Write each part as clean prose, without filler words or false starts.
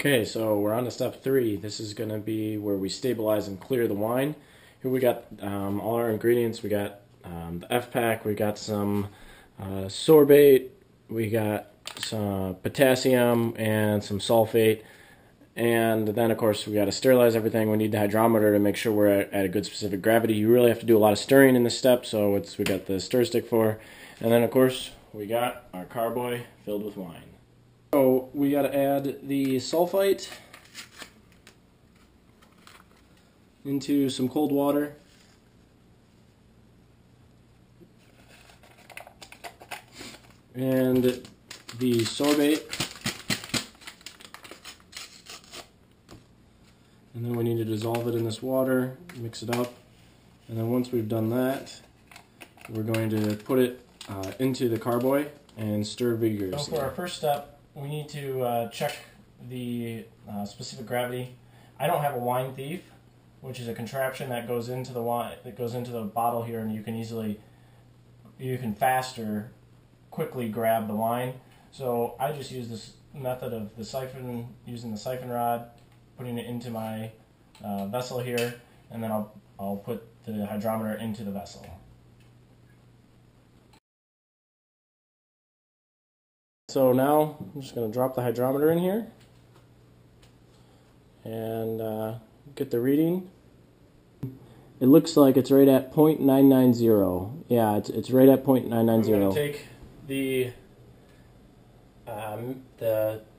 Okay, so we're on to step 3. This is going to be where we stabilize and clear the wine. Here we got all our ingredients. We got the F-pack, we got some sorbate, we got some potassium and some sulfate, and then of course we got to sterilize everything. We need the hydrometer to make sure we're at a good specific gravity. You really have to do a lot of stirring in this step, so we got the stir stick for. And then of course we got our carboy filled with wine. So we got to add the sulfite into some cold water. And the sorbate. And then we need to dissolve it in this water, mix it up. And then once we've done that, we're going to put it into the carboy and stir vigorously. So for our first step, we need to check the specific gravity. I don't have a wine thief, which is a contraption that goes into the wine, that goes into the bottle here, and you can faster, quickly grab the wine. So I just use this method of the siphon, using the siphon rod, putting it into my vessel here, and then I'll put the hydrometer into the vessel. So now I'm just going to drop the hydrometer in here and get the reading. It looks like it's right at 0.990. Yeah, it's right at 0.990. I'm going to take the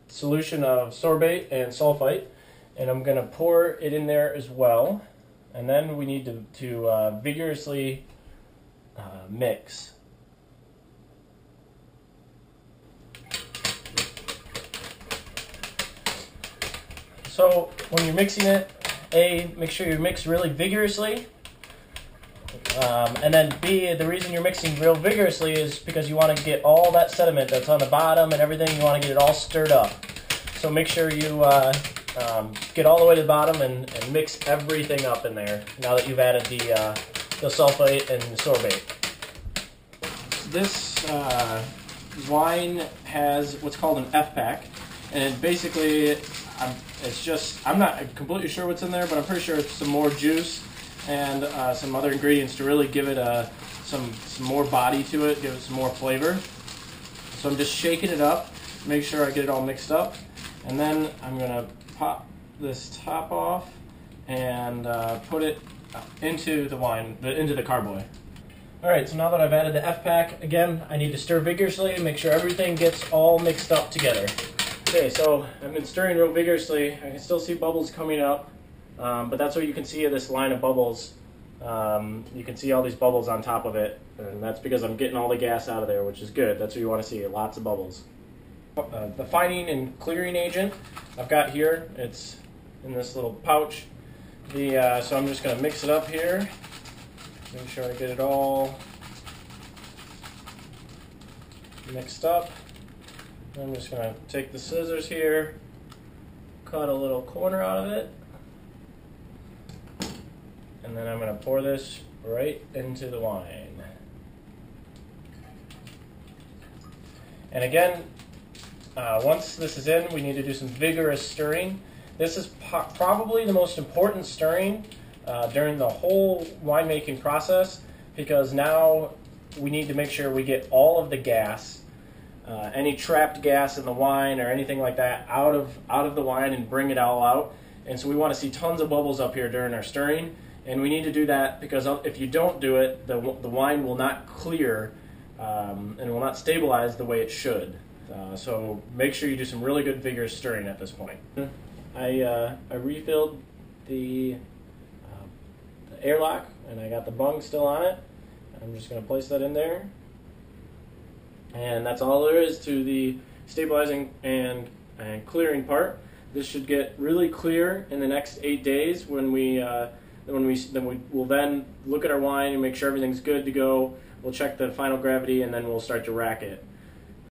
solution of sorbate and sulfite, and I'm going to pour it in there as well. And then we need to vigorously mix. So when you're mixing it, A, make sure you mix really vigorously, and then B, the reason you're mixing real vigorously is because you want to get all that sediment that's on the bottom and everything, you want to get it all stirred up. So make sure you get all the way to the bottom and mix everything up in there now that you've added the sulfate and the sorbate. This wine has what's called an F-pack, and basically I'm not completely sure what's in there, but I'm pretty sure it's some more juice and some other ingredients to really give it some more body to it, give it some more flavor. So I'm just shaking it up, make sure I get it all mixed up, and then I'm going to pop this top off and put it into the wine, into the carboy. Alright, so now that I've added the F-pack, again, I need to stir vigorously and make sure everything gets all mixed up together. Okay, so I've been stirring real vigorously. I can still see bubbles coming up, but that's what you can see of this line of bubbles. You can see all these bubbles on top of it, and that's because I'm getting all the gas out of there, which is good. That's what you want to see, lots of bubbles. The fining and clearing agent I've got here, it's in this little pouch. So I'm just going to mix it up here, make sure I get it all mixed up. I'm just going to take the scissors here, cut a little corner out of it, and then I'm going to pour this right into the wine. And again, once this is in, we need to do some vigorous stirring. This is probably the most important stirring during the whole winemaking process, because now we need to make sure we get all of the gas, any trapped gas in the wine or anything like that out of the wine, and bring it all out. And so we want to see tons of bubbles up here during our stirring, and we need to do that because if you don't do it, the wine will not clear and will not stabilize the way it should. So make sure you do some really good vigorous stirring at this point. I refilled the airlock, and I got the bung still on it. I'm just going to place that in there. And that's all there is to the stabilizing and clearing part. This should get really clear in the next 8 days when we'll then look at our wine and make sure everything's good to go. We'll check the final gravity, and then we'll start to rack it.